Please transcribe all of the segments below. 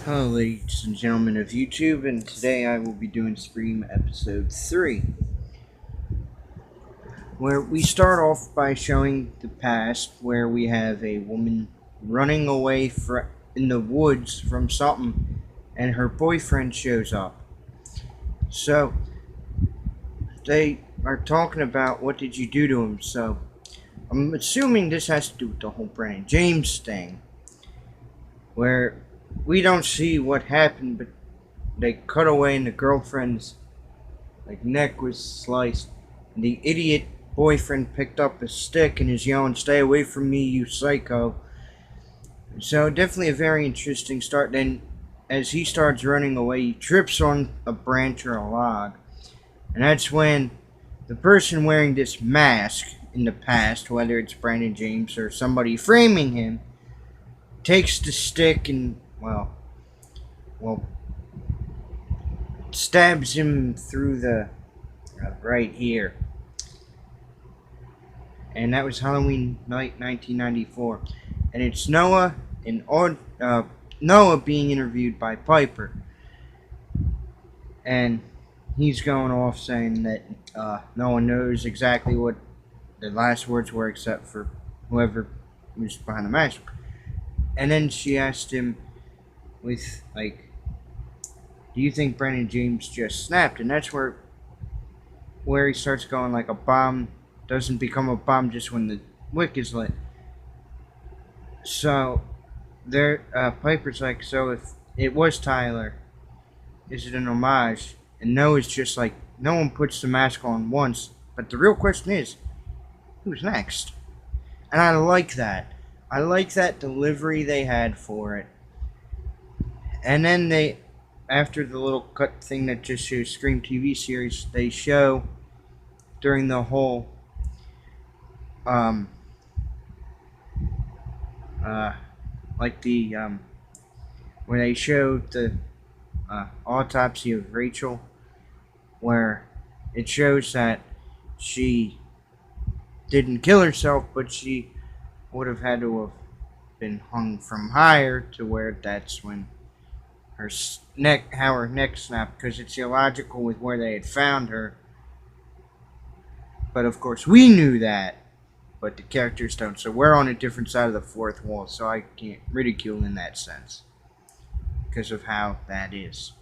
Hello, ladies and gentlemen of YouTube, and today I will be doing Scream Episode 3, where we start off by showing the past, where we have a woman running away in the woods from something, and her boyfriend shows up. So, they are talking about what did you do to him, so I'm assuming this has to do with the whole Brandon James thing, where we don't see what happened, but they cut away and the girlfriend's neck was sliced. And the idiot boyfriend picked up a stick and is yelling, "Stay away from me, you psycho." So definitely a very interesting start. Then as he starts running away, he trips on a branch or a log. And that's when the person wearing this mask in the past, whether it's Brandon James or somebody framing him, takes the stick and well stabs him through the right here. And that was Halloween night 1994. And it's Noah and Noah being interviewed by Piper. And he's going off saying that no one knows exactly what the last words were except for whoever was behind the mask. And then she asked him with, do you think Brandon James just snapped? And that's where he starts going like a bomb doesn't become a bomb just when the wick is lit. So there, Piper's like, so if it was Tyler, is it an homage? And Noah's just like, no one puts the mask on once, but the real question is, who's next? And I like that. I like that delivery they had for it. And then after the little cut thing that just shows Scream TV series, they show during the whole where they showed the autopsy of Rachel, where it shows that she didn't kill herself, but she would have had to have been hung from higher, to where that's when how her neck snapped, because it's illogical with where they had found her. But of course we knew that, but the characters don't. So we're on a different side of the fourth wall, so I can't ridicule in that sense because of how that is.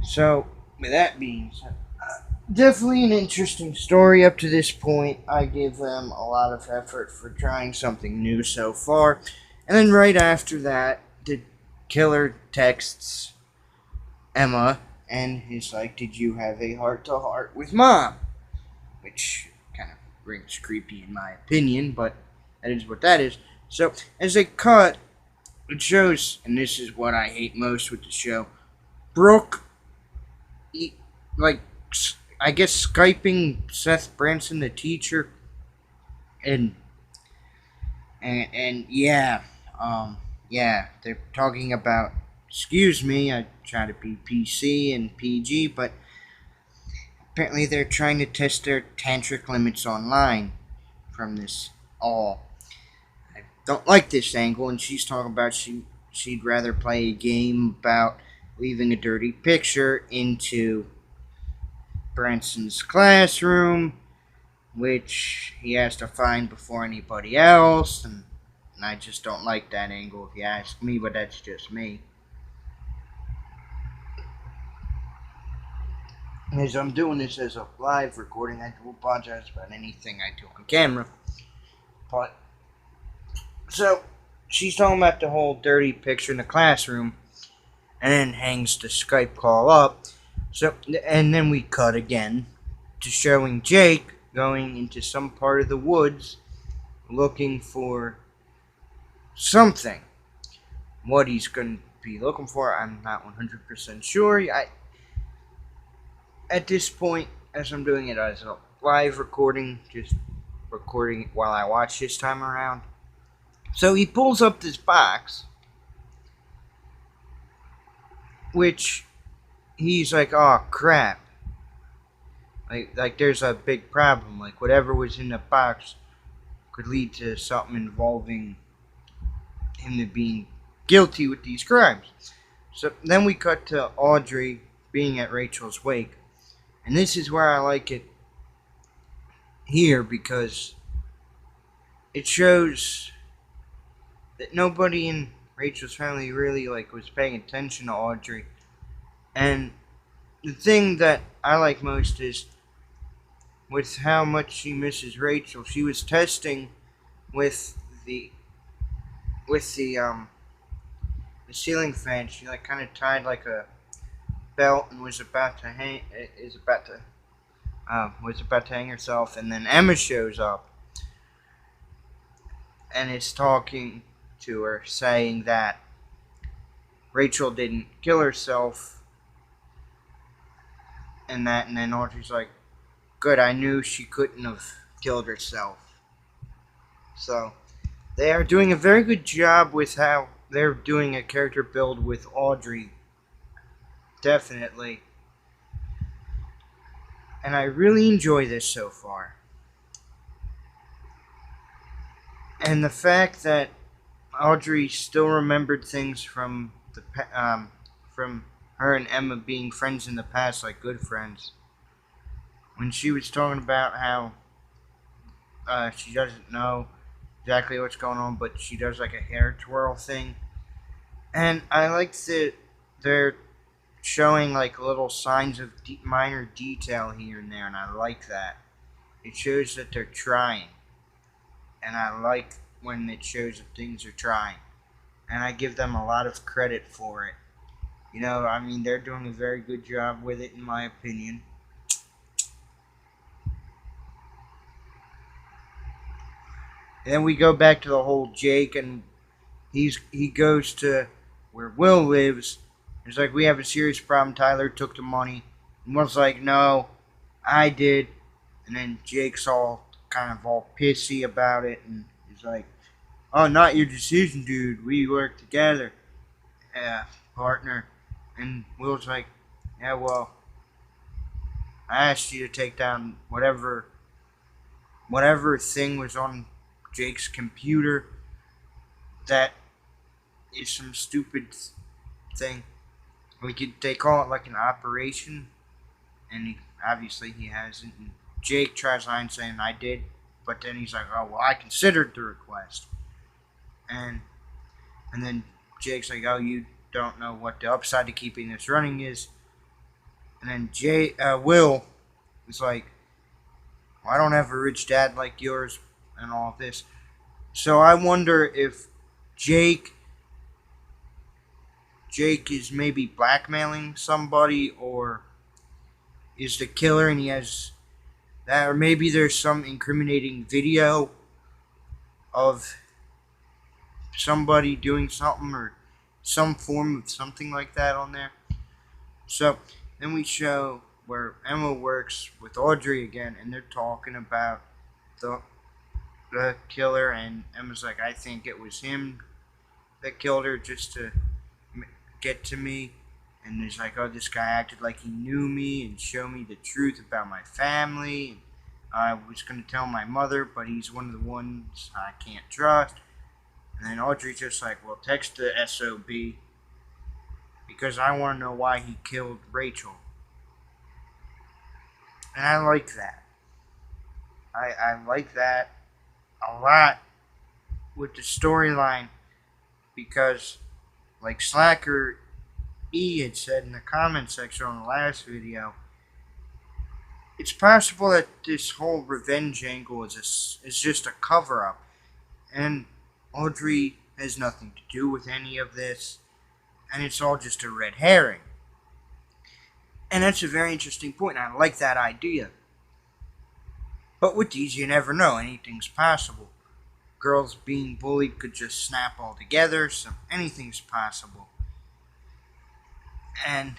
So, with that being said, definitely an interesting story up to this point. I give them a lot of effort for trying something new so far. And then right after that, the killer texts Emma and he's like, "Did you have a heart-to-heart with Mom?" Which kind of rings creepy in my opinion, but that is what that is. So, as they cut, it shows, and this is what I hate most with the show, Brooke, I guess, Skyping Seth Branson, the teacher, and yeah, they're talking about, excuse me, I try to be PC and PG, but apparently they're trying to test their tantric limits online from this all. I don't like this angle, and she's talking about she'd rather play a game about leaving a dirty picture into Branson's classroom, which he has to find before anybody else, and I just don't like that angle if you ask me, but that's just me. As I'm doing this as a live recording, I do apologize about anything I do on camera. But, so, she's talking about the whole dirty picture in the classroom, and then hangs the Skype call up. So, and then we cut again to showing Jake going into some part of the woods looking for something. What he's going to be looking for, I'm not 100% sure. At this point, as I'm doing it as a live recording, just recording it while I watch this time around. So he pulls up this box, which he's like, oh crap. Like there's a big problem. Like whatever was in the box could lead to something involving him to being guilty with these crimes. So then we cut to Audrey being at Rachel's wake. And this is where I like it here because it shows that nobody in Rachel's family really was paying attention to Audrey. And the thing that I like most is with how much she misses Rachel. She was testing with the the ceiling fan. She kind of tied a belt and was about to hang herself, and then Emma shows up and is talking to her, saying that Rachel didn't kill herself, and then Audrey's like, "Good, I knew she couldn't have killed herself." So they are doing a very good job with how they're doing a character build with Audrey, definitely. And I really enjoy this so far. And the fact that Audrey still remembered things from her and Emma being friends in the past, like good friends. When she was talking about how she doesn't know exactly what's going on, but she does a hair twirl thing. And I like that they're showing little signs of minor detail here and there, and I like that. It shows that they're trying, and I like when it shows that things are trying, and I give them a lot of credit for it. They're doing a very good job with it, in my opinion. And then we go back to the whole Jake, and he goes to where Will lives. It's we have a serious problem. Tyler took the money. And Will's like, no, I did. And then Jake's all pissy about it, and he's like, oh, not your decision, dude. We work together, partner. And Will's like, yeah, well, I asked you to take down whatever thing was on Jake's computer that is some stupid thing. They call it an operation, and obviously he hasn't. And Jake tries lying, saying I did, but then he's like, oh well, I considered the request, and then Jake's like, oh, you don't know what the upside to keeping this running is, and then Will is like, well, I don't have a rich dad like yours, and all this. So I wonder if Jake is maybe blackmailing somebody, or is the killer and he has that, or maybe there's some incriminating video of somebody doing something, or some form of something like that on there. So then we show where Emma works with Audrey again, and they're talking about the killer, and Emma's like, I think it was him that killed her just to get to me. And he's like, oh, this guy acted like he knew me and showed me the truth about my family. And I was going to tell my mother, but he's one of the ones I can't trust. And then Audrey's just like, well, text the SOB because I want to know why he killed Rachel. And I like that. I like that a lot with the storyline because, like Slacker E had said in the comment section on the last video, it's possible that this whole revenge angle is just a cover-up, and Audrey has nothing to do with any of this, and it's all just a red herring. And that's a very interesting point, and I like that idea. But with these, you never know. Anything's possible. Girls being bullied could just snap all together, so anything's possible. And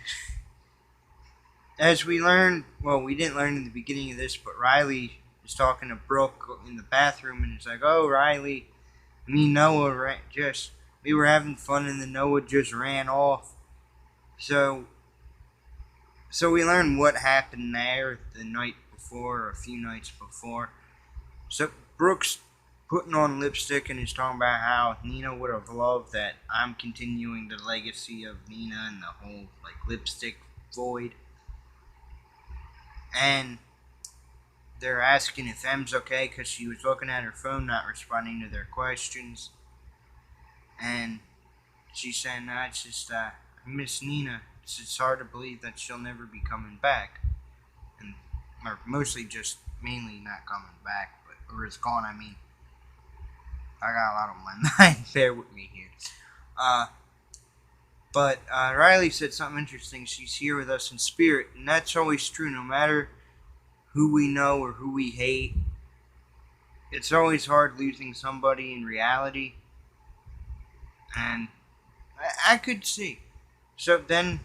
as we learned, well, we didn't learn in the beginning of this, but Riley is talking to Brooke in the bathroom, and he's like, oh, Riley, me and Noah we were having fun, and then Noah just ran off. So we learned what happened there the night before, or a few nights before. So Brooke's putting on lipstick and he's talking about how Nina would have loved that I'm continuing the legacy of Nina and the whole like lipstick void. And they're asking if M's okay because she was looking at her phone, not responding to their questions. And she's saying, "No, it's just I miss Nina. It's just hard to believe that she'll never be coming back." And or mostly just mainly not coming back, but or is gone. I mean, I got a lot on my mind. Bear with me here. But Riley said something interesting. She's here with us in spirit, and that's always true. No matter who we know or who we hate, it's always hard losing somebody in reality. And I could see. So then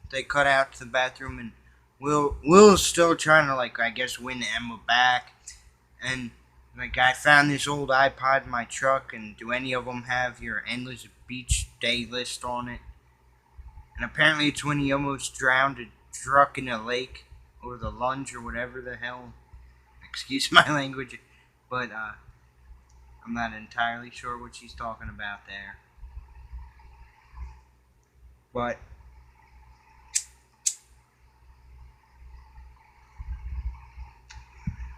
they cut out to the bathroom, and Will's still trying to like I guess win Emma back, and like I found this old iPod in my truck, and do any of them have your endless beach day list on it? And apparently it's when he almost drowned a truck in a lake or the lunge or whatever the hell. Excuse my language, but I'm not entirely sure what she's talking about there. But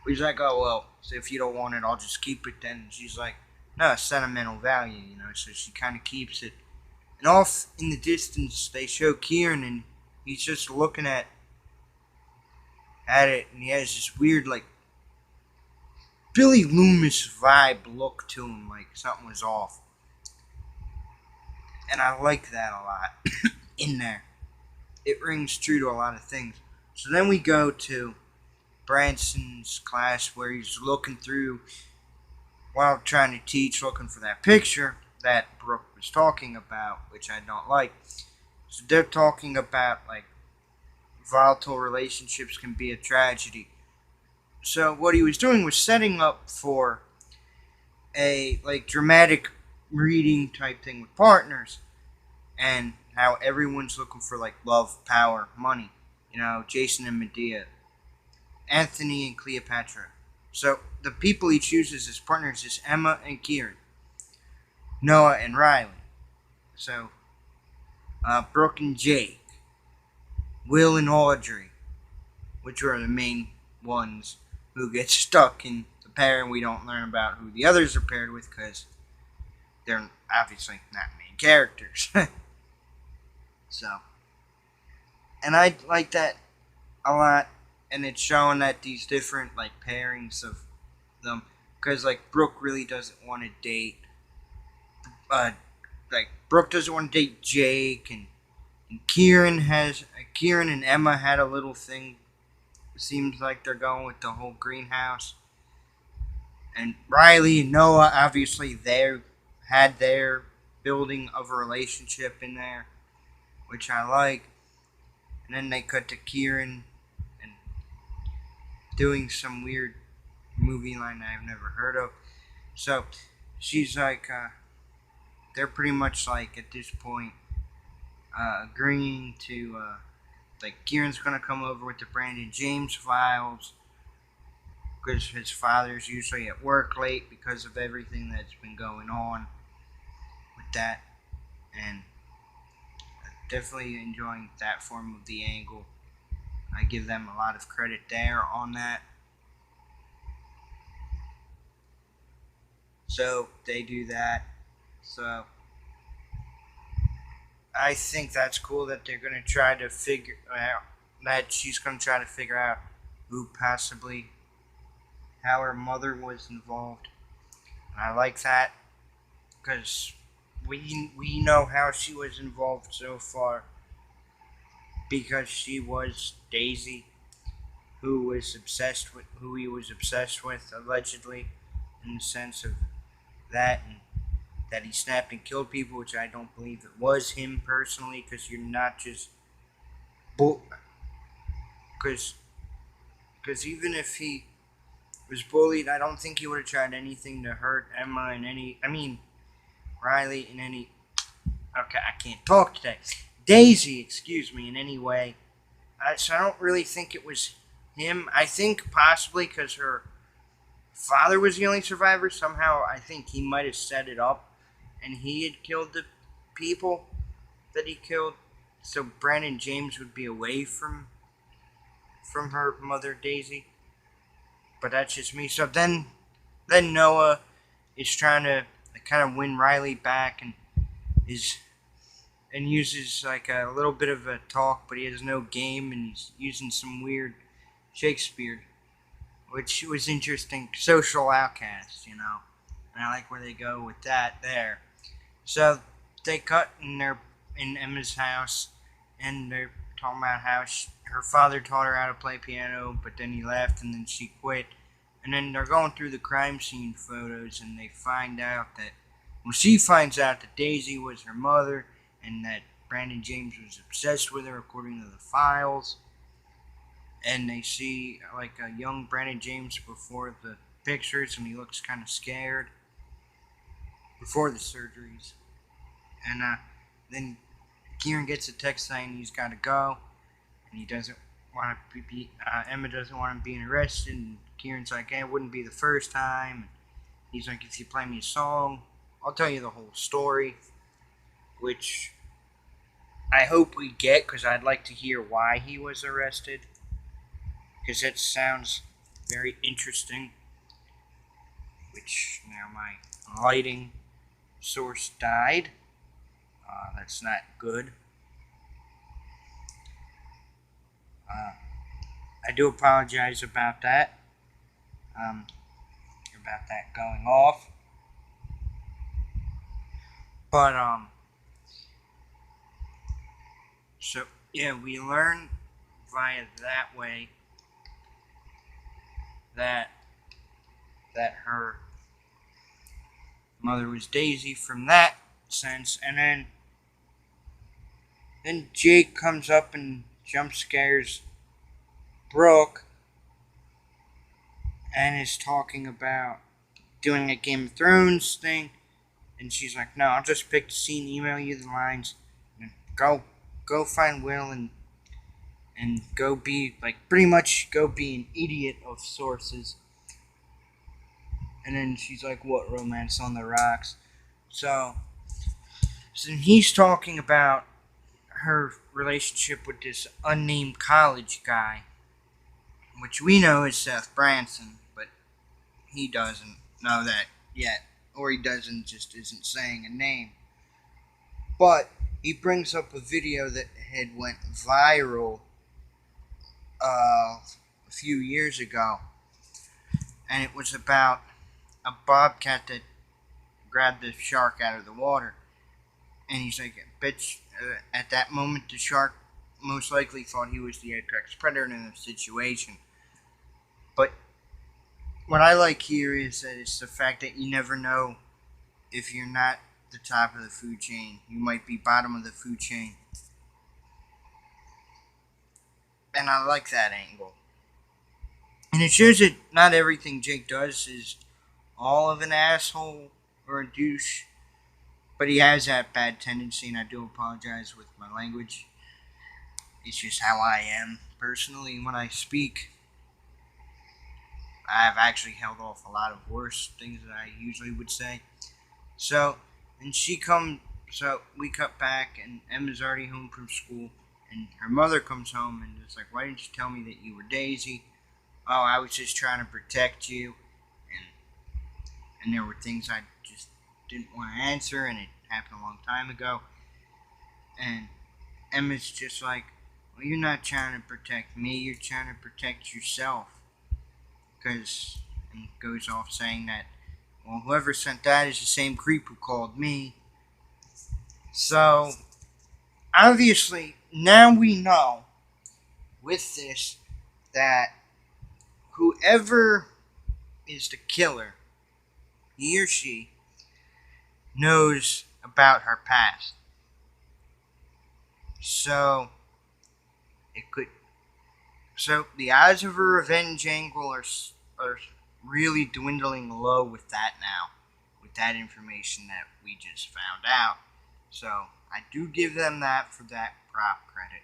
he's like, "Oh well, so if you don't want it, I'll just keep it then." And she's like, "No, sentimental value, you know." So she kind of keeps it. And off in the distance, they show Kieran, and he's just looking at it, and he has this weird like Billy Loomis vibe look to him, like something was off. And I like that a lot in there. It rings true to a lot of things. So then we go to Branson's class where he's looking through while trying to teach, looking for that picture that Brooke was talking about, which I don't like. So they're talking about like volatile relationships can be a tragedy. So what he was doing was setting up for a like dramatic reading type thing with partners, and how everyone's looking for like love, power, money. You know, Jason and Medea, Anthony and Cleopatra. So the people he chooses as partners is Emma and Kieran, Noah and Riley. So Brooke and Jake, Will and Audrey, which are the main ones who get stuck in the pair, and we don't learn about who the others are paired with because they're obviously not main characters. So, and I like that a lot, and it's showing that these different like pairings of them, because like Brooke really doesn't want to date, like Brooke doesn't want to date Jake, and Kieran and Emma had a little thing. It seems like they're going with the whole greenhouse, and Riley and Noah obviously they had their building of a relationship in there, which I like. And then they cut to Kieran and doing some weird movie line I've never heard of. So she's like, they're pretty much like at this point agreeing to, like, Kieran's gonna come over with the Brandon James files because his father's usually at work late because of everything that's been going on with that. And definitely enjoying that form of the angle. I give them a lot of credit there on that. So they do that. So I think that's cool that they're going to try to figure out that she's going to try to figure out who possibly how her mother was involved. And I like that because we know how she was involved so far because she was Daisy, who he was obsessed with allegedly, in the sense of that, and that he snapped and killed people, which I don't believe it was him personally, because you're not just because even if he was bullied, I don't think he would have tried anything to hurt Emma in any. I mean, Riley in any. Okay, I can't talk today. Daisy, excuse me, in any way. So I don't really think it was him. I think possibly because her father was the only survivor. Somehow, I think he might have set it up, and he had killed the people that he killed, so Brandon James would be away from her mother Daisy. But that's just me. So then Noah is trying to kind of win Riley back, and is and uses like a little bit of a talk, but he has no game, and he's using some weird Shakespeare, which was interesting. Social outcast, and I like where they go with that there. So they cut, and they're in Emma's house, and they're talking about how her father taught her how to play piano, but then he left, and then she quit. And then they're going through the crime scene photos, and they find out that, well, she finds out that Daisy was her mother, and that Brandon James was obsessed with her, according to the files. And they see like a young Brandon James before the pictures, and he looks kind of scared before the surgeries. And then Kieran gets a text saying he's got to go, and he doesn't want to be. Emma doesn't want him being arrested, and Kieran's like, "Hey, it wouldn't be the first time." He's like, "If you play me a song, I'll tell you the whole story," which I hope we get, because I'd like to hear why he was arrested, because it sounds very interesting. Which now my lighting source died. That's not good. Uh, I do apologize about that. Um, about that going off. But so yeah, we learn via that way that her mother was Daisy from that sense, and then Jake comes up and jump scares Brooke, and is talking about doing a Game of Thrones thing, and she's like, "No, I'll just pick the scene, email you the lines, and go find Will and go be like pretty much go be an idiot of sources." And then she's like, "What, Romance on the Rocks?" So he's talking about her relationship with this unnamed college guy, which we know is Seth Branson, but he doesn't know that yet, or he doesn't, just isn't saying a name. But he brings up a video that had went viral a few years ago, and it was about a bobcat that grabbed the shark out of the water. And he's like, "Bitch!" At that moment, the shark most likely thought he was the apex predator in the situation. But what I like here is that it's the fact that you never know if you're not the top of the food chain. You might be bottom of the food chain. And I like that angle. And it shows that not everything Jake does is all of an asshole or a douche. But he has that bad tendency, and I do apologize with my language. It's just how I am personally when I speak. I've actually held off a lot of worse things that I usually would say. So, and she comes, so we cut back, and Emma's already home from school, and her mother comes home, and it's like, "Why didn't you tell me that you were Daisy?" "Oh, I was just trying to protect you, and there were things I just didn't want to answer, and it happened a long time ago." And Emma's just like, "Well, you're not trying to protect me, you're trying to protect yourself." Because, and goes off saying that, "Well, whoever sent that is the same creep who called me." So, obviously, now we know with this that whoever is the killer, he or she, knows about her past. So, it could. So, the odds of a revenge angle are really dwindling low with that now, with that information that we just found out. So, I do give them that for that prop credit.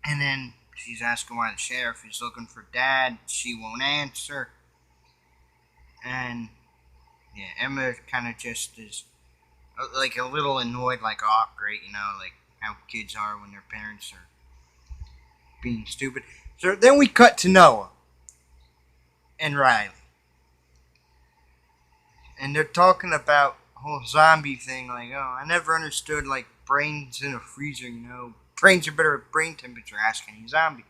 And then She's asking why the sheriff is looking for Dad. She won't answer. And yeah, Emma kind of just is like a little annoyed, like, oh, great, like how kids are when their parents are being stupid. So then we cut to Noah and Riley. And they're talking about the whole zombie thing, like, oh, I never understood, like, brains in a freezer, Brains are better at brain temperature, ask any zombie.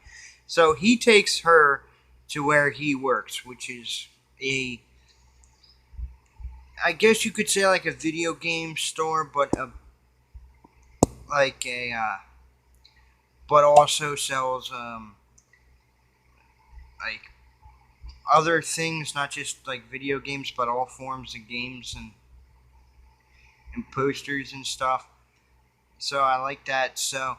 So he takes her to where he works, which is I guess you could say like a video game store, but but also sells like other things, not just like video games, but all forms of games and posters and stuff. So I like that. So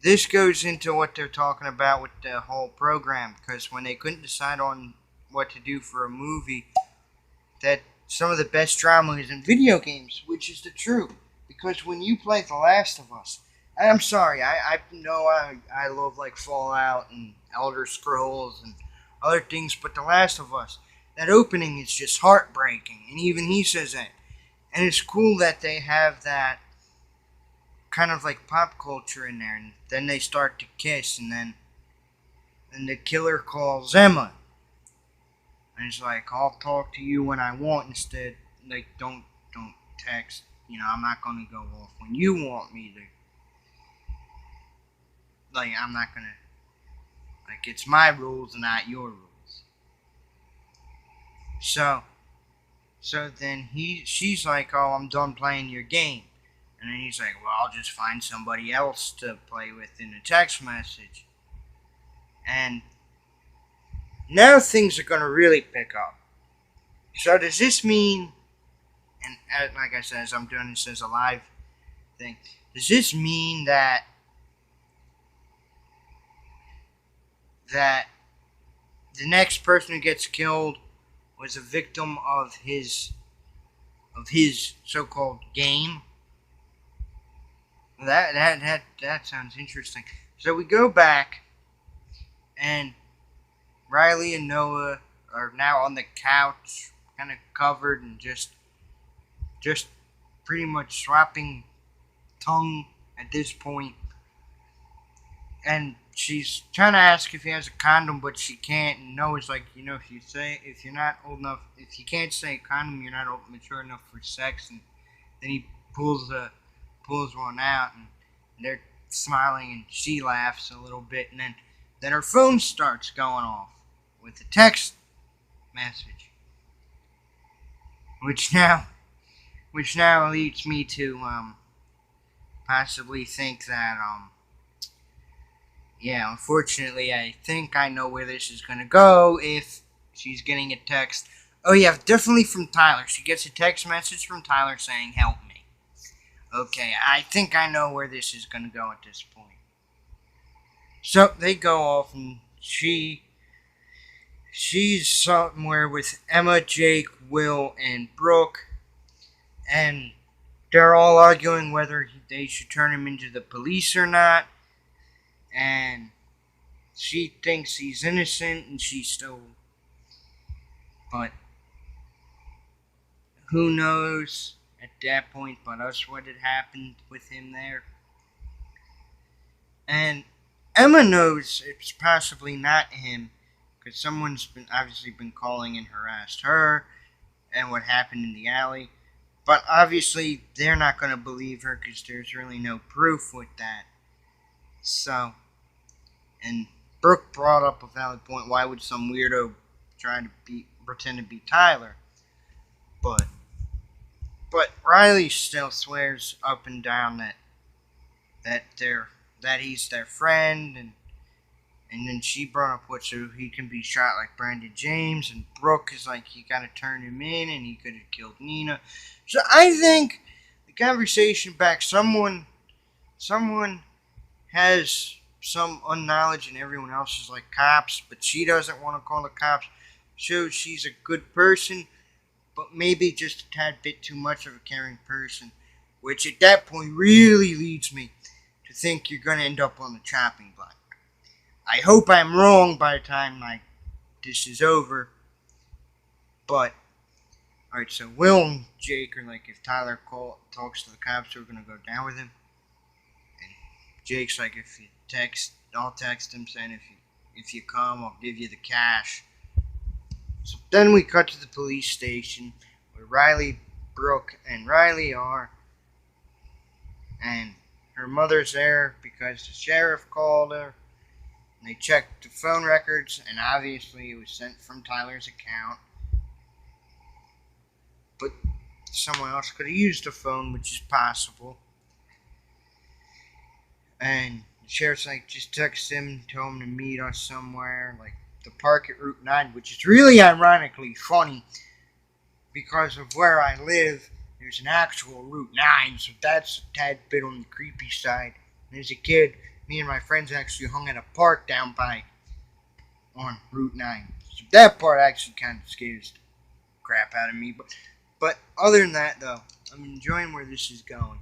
this goes into what they're talking about with the whole program, because when they couldn't decide on what to do for a movie, that some of the best drama is in video games, which is the truth. Because when you play The Last of Us, I'm sorry, I know I love like Fallout and Elder Scrolls and other things, but The Last of Us, that opening is just heartbreaking, and even he says that. And it's cool that they have that kind of like pop culture in there, and then they start to kiss, and the killer calls Emma, and it's like, I'll talk to you when I want instead. Like, don't text. I'm not gonna go off when you want me to. Like, I'm not gonna. Like, it's my rules, not your rules. So then she's like, oh, I'm done playing your game. And then he's like, well, I'll just find somebody else to play with in a text message. And now things are going to really pick up. So does this mean, and like I said, as I'm doing this as a live thing, does this mean that the next person who gets killed was a victim of his so-called game? That sounds interesting. So we go back, and Riley and Noah are now on the couch, kind of covered and just pretty much swapping tongue at this point. And she's trying to ask if he has a condom, but she can't. And Noah's like, if you're not old enough, if you can't say condom, you're not mature enough for sex. And then he pulls one out, and they're smiling, and she laughs a little bit, and then her phone starts going off with a text message, which now leads me to possibly think that unfortunately, I think I know where this is going to go. If she's getting a text, oh yeah, definitely from Tyler. She gets a text message from Tyler saying, help me. Okay, I think I know where this is going to go at this point. So they go off, and she's somewhere with Emma, Jake, Will, and Brooke, and they're all arguing whether they should turn him into the police or not. And she thinks he's innocent, and but who knows at that point but us what had happened with him there. And Emma knows it's possibly not him, because someone's obviously been calling and harassed her, and what happened in the alley. But obviously they're not going to believe her, because there's really no proof with that. So, and Brooke brought up a valid point. Why would some weirdo try to pretend to be Tyler? But Riley still swears up and down that he's their friend, and then she brought up so he can be shot like Brandon James, and Brooke is like, you gotta turn him in, and he could have killed Nina. So I think the conversation back, someone has some unknowledge, and everyone else is like cops, but she doesn't want to call the cops. Shows she's a good person, but maybe just a tad bit too much of a caring person, which at that point really leads me to think you're going to end up on the chopping block. I hope I'm wrong by the time this is over. But alright, so Will and Jake are like, if Tyler talks to the cops, we're gonna go down with him. And Jake's like, if you text, I'll text him saying if you come, I'll give you the cash. So then we cut to the police station where Riley, Brooke, and Riley are, and her mother's there because the sheriff called her. And they checked the phone records, and obviously it was sent from Tyler's account. But someone else could have used the phone, which is possible. And the sheriff's like, just text him, tell him to meet us somewhere, like the park at Route 9, which is really ironically funny because of where I live. There's an actual Route 9, so that's a tad bit on the creepy side. And as a kid, me and my friends actually hung at a park down by on Route 9. So that part actually kind of scares the crap out of me. But other than that, though, I'm enjoying where this is going.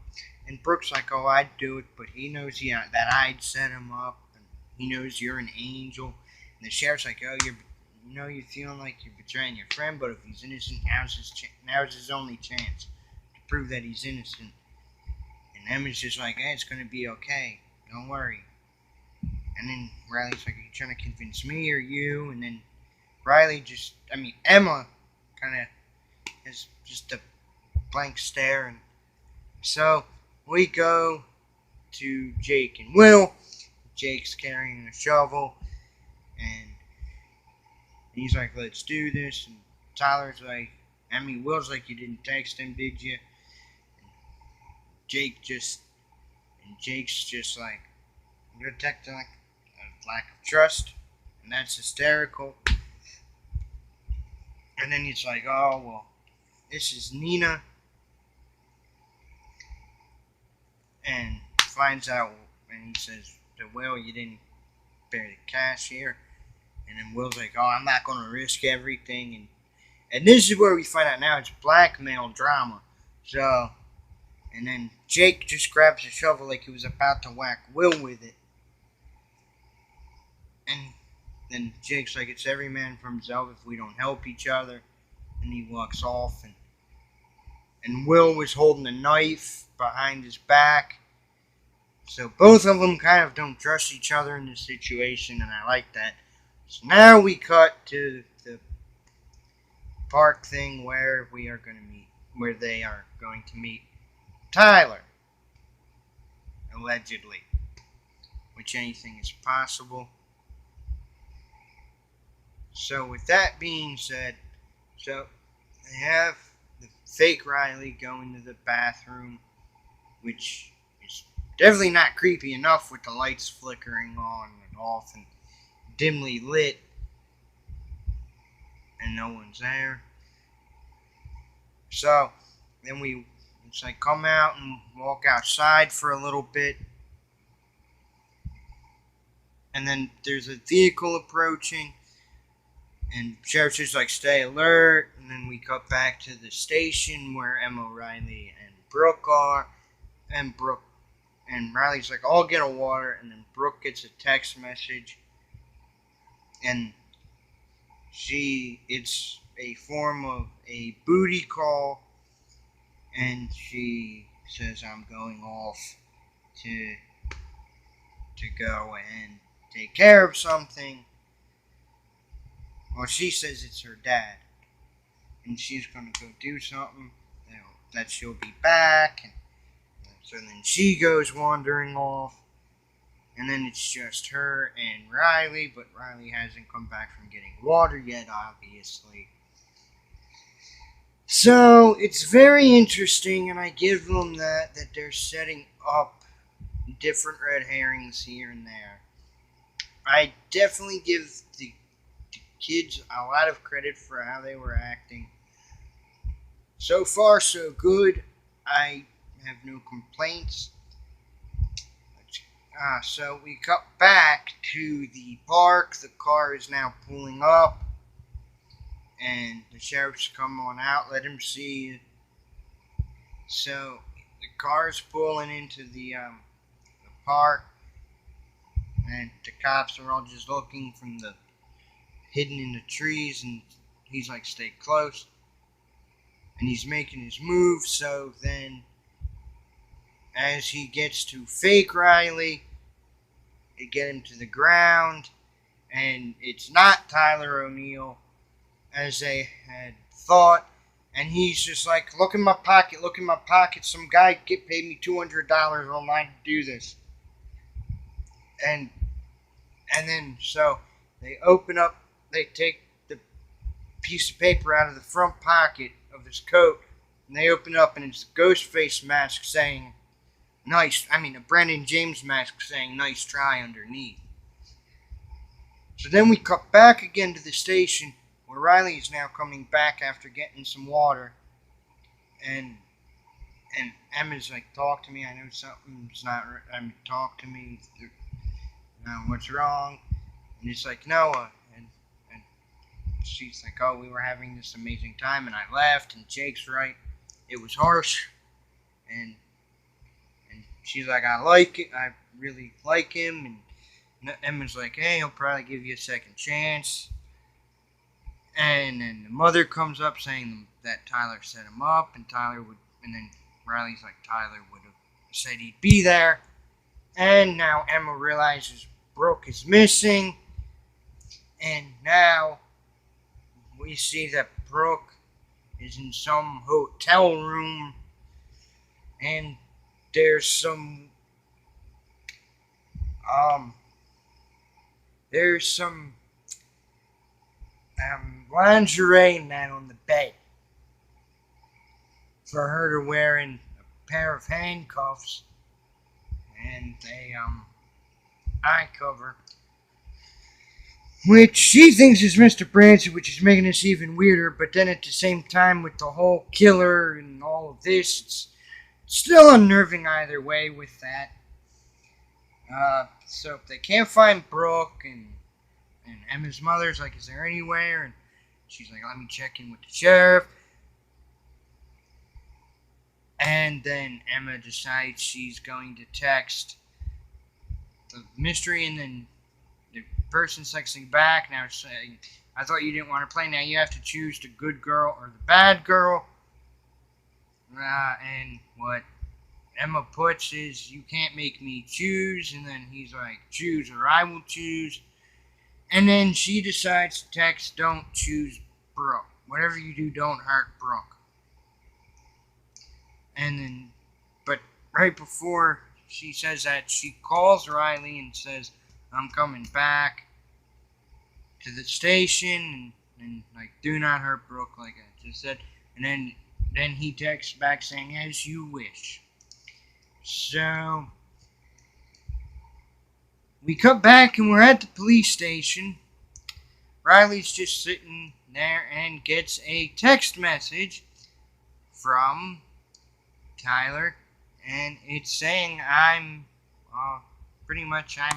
And Brooke's like, oh, I'd do it, but he knows that I'd set him up, and he knows you're an angel. And the sheriff's like, oh, you're feeling like you're betraying your friend, but if he's innocent, now's his only chance to prove that he's innocent. And Emma's just like, hey, it's gonna be okay, don't worry. And then Riley's like, are you trying to convince me or you? And then Emma kind of has just a blank stare. And so we go to Jake and Will. Jake's carrying a shovel, and he's like, let's do this. And Will's like, you didn't text him, did you? And Jake's just like, you're detecting like a lack of trust, and that's hysterical. And then he's like, oh, well, this is Nina. And finds out, and he says to Will, you didn't bear the cash here. And then Will's like, oh, I'm not going to risk everything. And this is where we find out now it's blackmail drama. So, and then Jake just grabs a shovel like he was about to whack Will with it. And then Jake's like, it's every man for himself if we don't help each other. And he walks off. And Will was holding a knife behind his back. So both of them kind of don't trust each other in this situation, and I like that. So now we cut to the park thing where they are going to meet Tyler, allegedly, which anything is possible. So with that being said, so they have the fake Riley go into the bathroom, which is definitely not creepy enough with the lights flickering on and off and dimly lit and no one's there. So then it's like come out and walk outside for a little bit. And then there's a vehicle approaching. And Sheriff's just like, stay alert. And then we cut back to the station where Emma, Riley, and Brooke are. And Riley's like, I'll get a water. And then Brooke gets a text message. And it's a form of a booty call. And she says, I'm going off to go and take care of something. Well, she says it's her dad, and she's going to go do something, that she'll be back, and so then she goes wandering off, and then it's just her and Riley, but Riley hasn't come back from getting water yet, obviously. So, it's very interesting, and I give them that they're setting up different red herrings here and there. I definitely give the kids a lot of credit for how they were acting. So far, so good. I have no complaints. So we cut back to the park. The car is now pulling up, and the sheriff's come on out. Let him see. So the car's pulling into the park, And the cops are all just looking from the hidden in the trees, and he's like, stay close. And he's making his move, so then as he gets to fake Riley, they get him to the ground, and it's not Tyler O'Neill as they had thought. And he's just like, look in my pocket, look in my pocket. Some guy paid me $200 online to do this. And then so they open up, they take the piece of paper out of the front pocket of his coat, and they open it up, and it's a Ghostface mask saying, a Brandon James mask saying, nice try underneath. So then we cut back again to the station, where Riley is now coming back after getting some water, and Emma's like, talk to me, I know something's not right, talk to me, what's wrong? And it's like, Noah, and she's like, oh, we were having this amazing time, and I left, and Jake's right, it was harsh, and she's like, I like it, I really like him, and Emma's like, hey, he'll probably give you a second chance. And then the mother comes up saying that Tyler set him up, and then Riley's like, Tyler would have said he'd be there. And now Emma realizes Brooke is missing, and now we see that Brooke is in some hotel room, and there's some lingerie mat on the bed for her to wear, in a pair of handcuffs and a eye cover, which she thinks is Mr. Branson, which is making this even weirder. But then at the same time, with the whole killer and all of this, it's still unnerving either way with that. So they can't find Brooke, and Emma's mother's like, is there anywhere? And she's like, let me check in with the sheriff. And then Emma decides she's going to text the mystery, and then the person's texting back now saying, I thought you didn't want to play. Now you have to choose the good girl or the bad girl. And what Emma puts is, you can't make me choose. And then he's like, choose or I will choose. And then she decides to text, don't choose Brooke. Whatever you do, don't hurt Brooke. And then, but right before she says that, she calls Riley and says, I'm coming back to the station, and like, do not hurt Brooke, like I just said. And then he texts back saying, as you wish. So we cut back, and we're at the police station. Riley's just sitting there and gets a text message from Tyler, and it's saying, I'm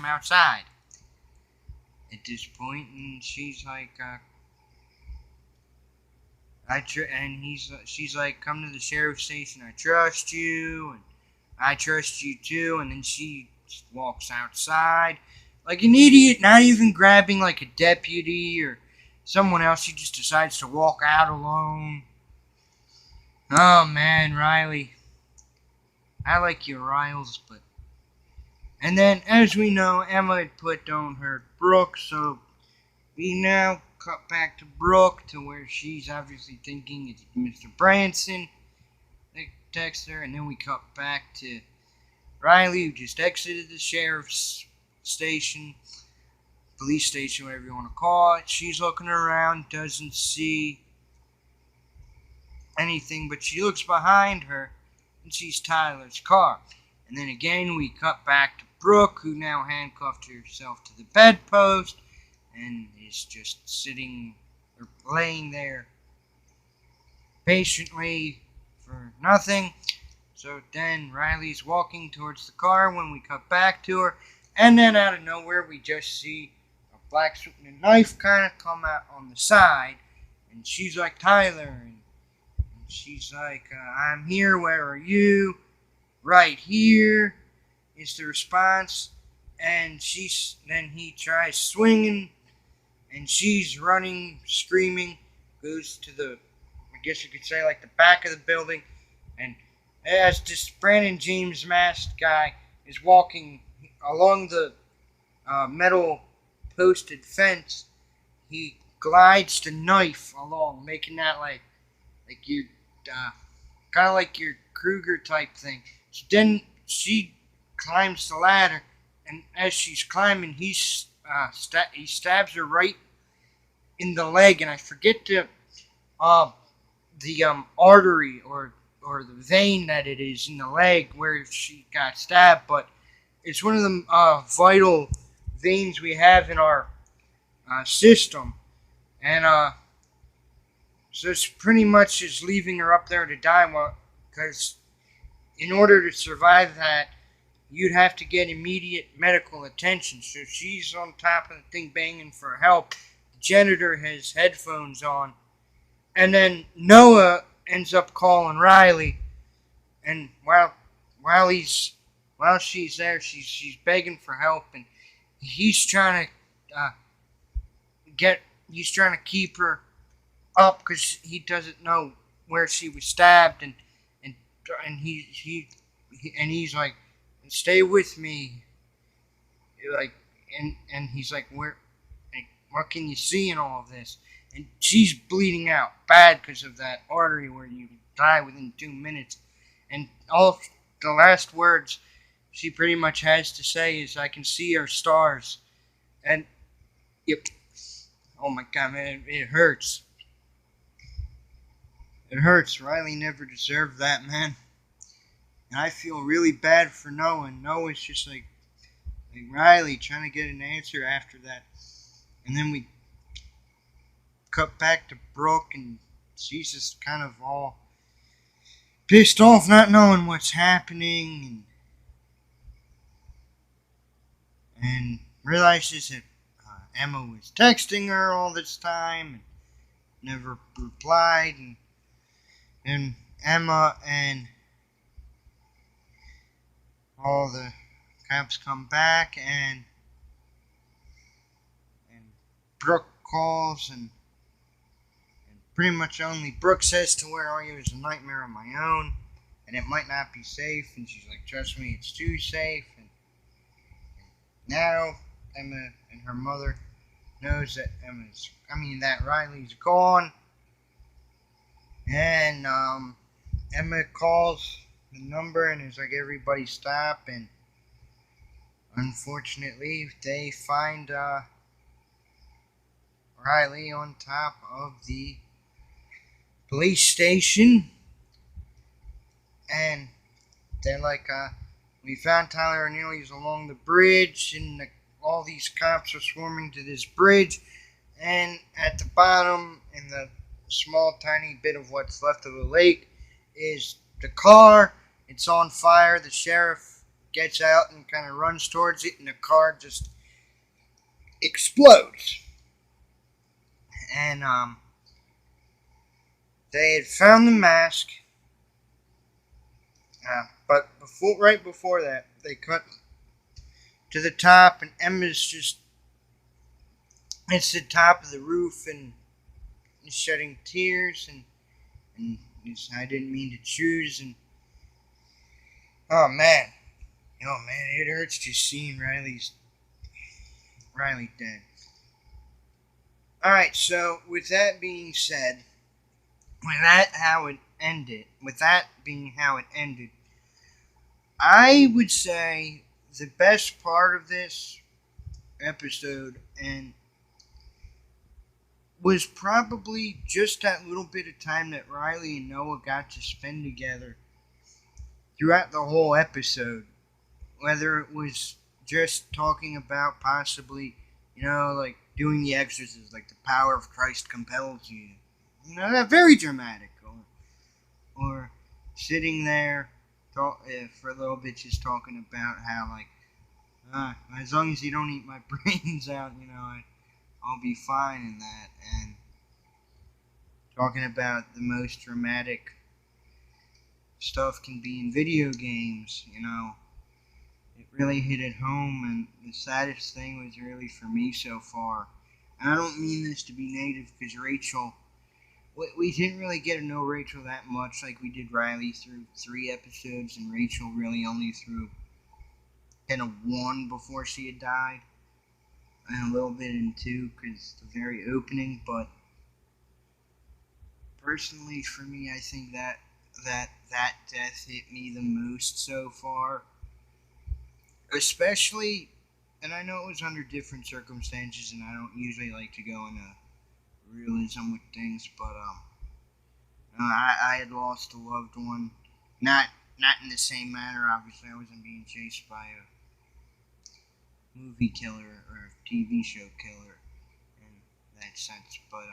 outside at this point. And she's like, she's like, come to the sheriff's station, I trust you, and I trust you too. And then she just walks outside like an idiot, not even grabbing like a deputy or someone else. She just decides to walk out alone. Oh man, Riley, I like your Riles, but... And then, as we know, Emma had put don't hurt Brooke, so we now cut back to Brooke, to where she's obviously thinking it's Mr. Branson. They text her, and then we cut back to Riley, who just exited the sheriff's station, police station, whatever you want to call it. She's looking around, doesn't see anything, but she looks behind her and sees Tyler's car. And then again, we cut back to Brooke, who now handcuffed herself to the bedpost and is just sitting or laying there patiently for nothing. So then Riley's walking towards the car when we cut back to her, and then out of nowhere we just see a black suit and a knife kind of come out on the side, and she's like, Tyler, and she's like, I'm here, where are you? Right here is the response. and then he tries swinging, and she's running, screaming, goes to the, I guess you could say, like the back of the building, and as this Brandon James masked guy is walking along the metal posted fence, he glides the knife along, making that like your kind of like your Kruger type thing. So then she climbs the ladder, and as she's climbing, he stabs her right in the leg, and I forget uh, the artery or the vein that it is in the leg where she got stabbed, but it's one of the vital veins we have in our system, and so it's pretty much just leaving her up there to die. Because in order to survive that, you'd have to get immediate medical attention. So she's on top of the thing banging for help. The janitor has headphones on, and then Noah ends up calling Riley, and while he's while she's there, she's begging for help, and he's trying to he's trying to keep her up because he doesn't know where she was stabbed, and and he's like, stay with me, like, and he's like, what can you see in all of this? And she's bleeding out bad because of that artery where you die within 2 minutes. And all the last words she pretty much has to say is, I can see our stars. And, yep. Oh my god, man, it hurts. It hurts. Riley never deserved that, man. And I feel really bad for Noah. And Noah's just like Riley trying to get an answer after that. And then we cut back to Brooke, and she's just kind of all pissed off, not knowing what's happening, and realizes that Emma was texting her all this time and never replied, and Emma and all the cops come back, and Brooke calls, and pretty much only Brooke says to her, "Oh, it was a nightmare of my own, and it might not be safe." And she's like, "Trust me, it's too safe." And now Emma and her mother knows that that Riley's gone, and Emma calls the number and is like, "Everybody stop!" And unfortunately, they find Riley on top of the police station, and they're like, "We found Tyler O'Neill. He's along the bridge, and all these cops are swarming to this bridge, and at the bottom, in the small tiny bit of what's left of the lake, is the car. It's on fire. The sheriff gets out and kind of runs towards it, and the car just explodes." And they had found the mask, but right before that, they cut to the top, and Emma's just it's the top of the roof and shedding tears, and I didn't mean to choose, and oh man, it hurts just seeing Riley dead. All right, so with that being said, with that being how it ended, I would say the best part of this episode and was probably just that little bit of time that Riley and Noah got to spend together throughout the whole episode. Whether it was just talking about possibly, like doing the exorcism, like the power of Christ compels you. That very dramatic. Or sitting there for a little bit just talking about how, like, as long as you don't eat my brains out, I'll be fine in that. And talking about the most dramatic stuff can be in video games, It really hit it home, and the saddest thing was really for me so far. And I don't mean this to be negative because Rachel, we didn't really get to know Rachel that much like we did Riley through 3 episodes, and Rachel really only through kind of one before she had died, and a little bit in 2 because the very opening. But personally, for me, I think that death hit me the most so far, especially. And I know it was under different circumstances, and I don't usually like to go into realism with things, but I had lost a loved one, not not in the same manner. Obviously, I wasn't being chased by a movie killer or a TV show killer in that sense, but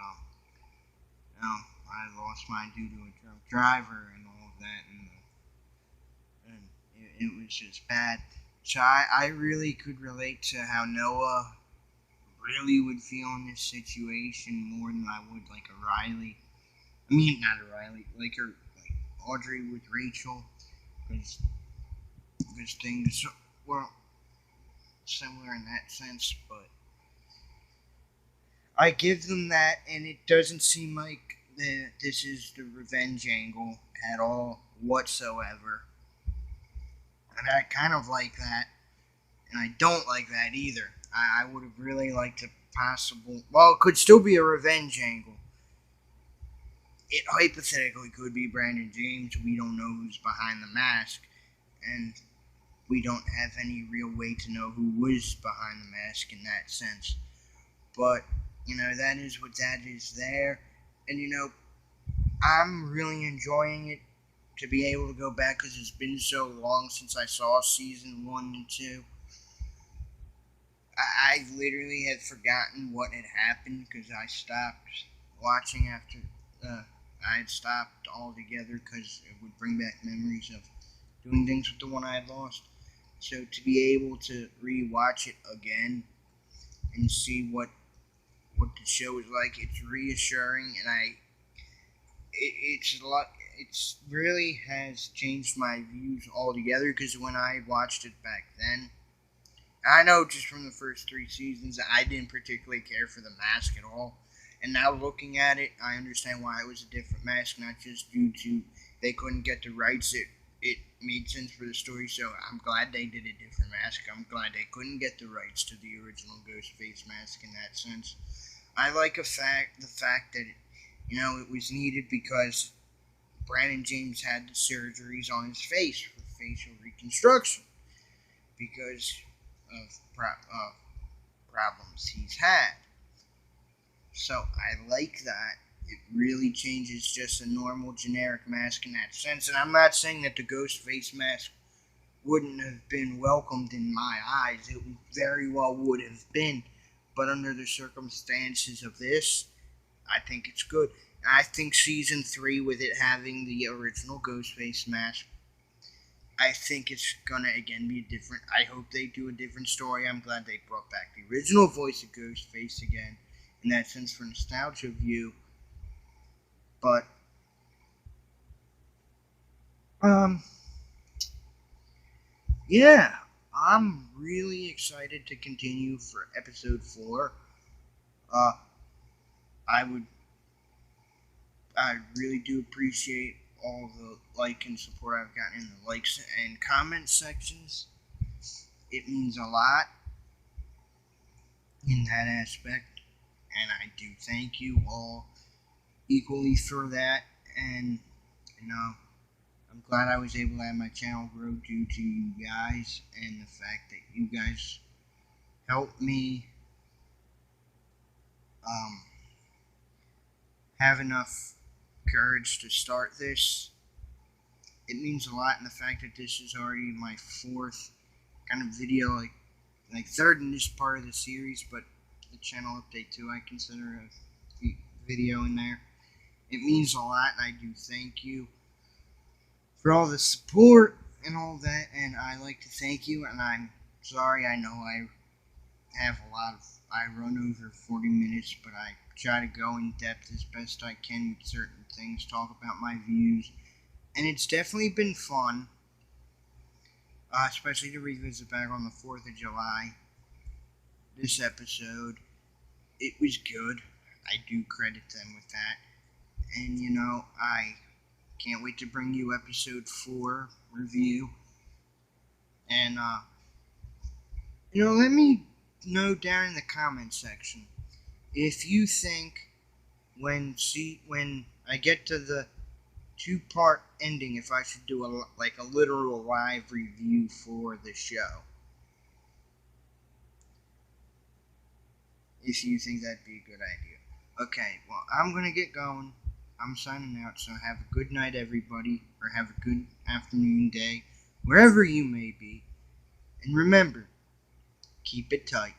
I lost mine due to a drunk driver and all of that, and it was just bad. So I really could relate to how Noah really would feel in this situation more than I would like a Riley. I mean, not a Riley, like Audrey with Rachel, because things were similar in that sense. But I give them that, and it doesn't seem like this is the revenge angle at all whatsoever. And I kind of like that, and I don't like that either. I would have really liked a possible. Well, it could still be a revenge angle. It hypothetically could be Brandon James. We don't know who's behind the mask, and we don't have any real way to know who was behind the mask in that sense. But, that is what that is there. And, I'm really enjoying it to be able to go back because it's been so long since I saw season 1 and 2. I literally had forgotten what had happened because I stopped watching after I had stopped altogether because it would bring back memories of doing things with the one I had lost. So to be able to rewatch it again and see what the show is like, it's reassuring, and it's a lot. It's really has changed my views altogether because when I watched it back then, I know just from the first 3 seasons, I didn't particularly care for the mask at all. And now looking at it, I understand why it was a different mask, not just due to they couldn't get the rights. It made sense for the story, so I'm glad they did a different mask. I'm glad they couldn't get the rights to the original Ghostface mask in that sense. I like the fact that it was needed because Brandon James had the surgeries on his face for facial reconstruction because of problems he's had. So I like that. It really changes just a normal generic mask in that sense. And I'm not saying that the ghost face mask wouldn't have been welcomed in my eyes. It very well would have been. But under the circumstances of this, I think it's good. I think season 3, with it having the original Ghostface mask, I think it's gonna again be different. I hope they do a different story. I'm glad they brought back the original voice of Ghostface again, in that sense for nostalgia view. But um, yeah, I'm really excited to continue for episode 4. Uh, I would, I really do appreciate all the like and support I've gotten in the likes and comment sections. It means a lot in that aspect, and I do thank you all equally for that. And you know, I'm glad I was able to have my channel grow due to you guys and the fact that you guys helped me um, have enough courage to start this. It means a lot in the fact that this is already my 4th kind of video, like 3rd in this part of the series, but the channel update too I consider a video in there. It means a lot, and I do thank you for all the support and all that, and I like to thank you, and I'm sorry, I know I have a lot of, I run over 40 minutes, but I try to go in depth as best I can with certain things, talk about my views, and it's definitely been fun. especially to revisit back on the 4th of July. This episode, it was good. I do credit them with that. And I can't wait to bring you episode 4 review. And let me know down in the comment section if you think when I get to the 2-part ending, if I should do a literal live review for the show. If you think that'd be a good idea. Okay, well, I'm gonna get going. I'm signing out, so have a good night, everybody, or have a good afternoon, day, wherever you may be. And remember, keep it tight.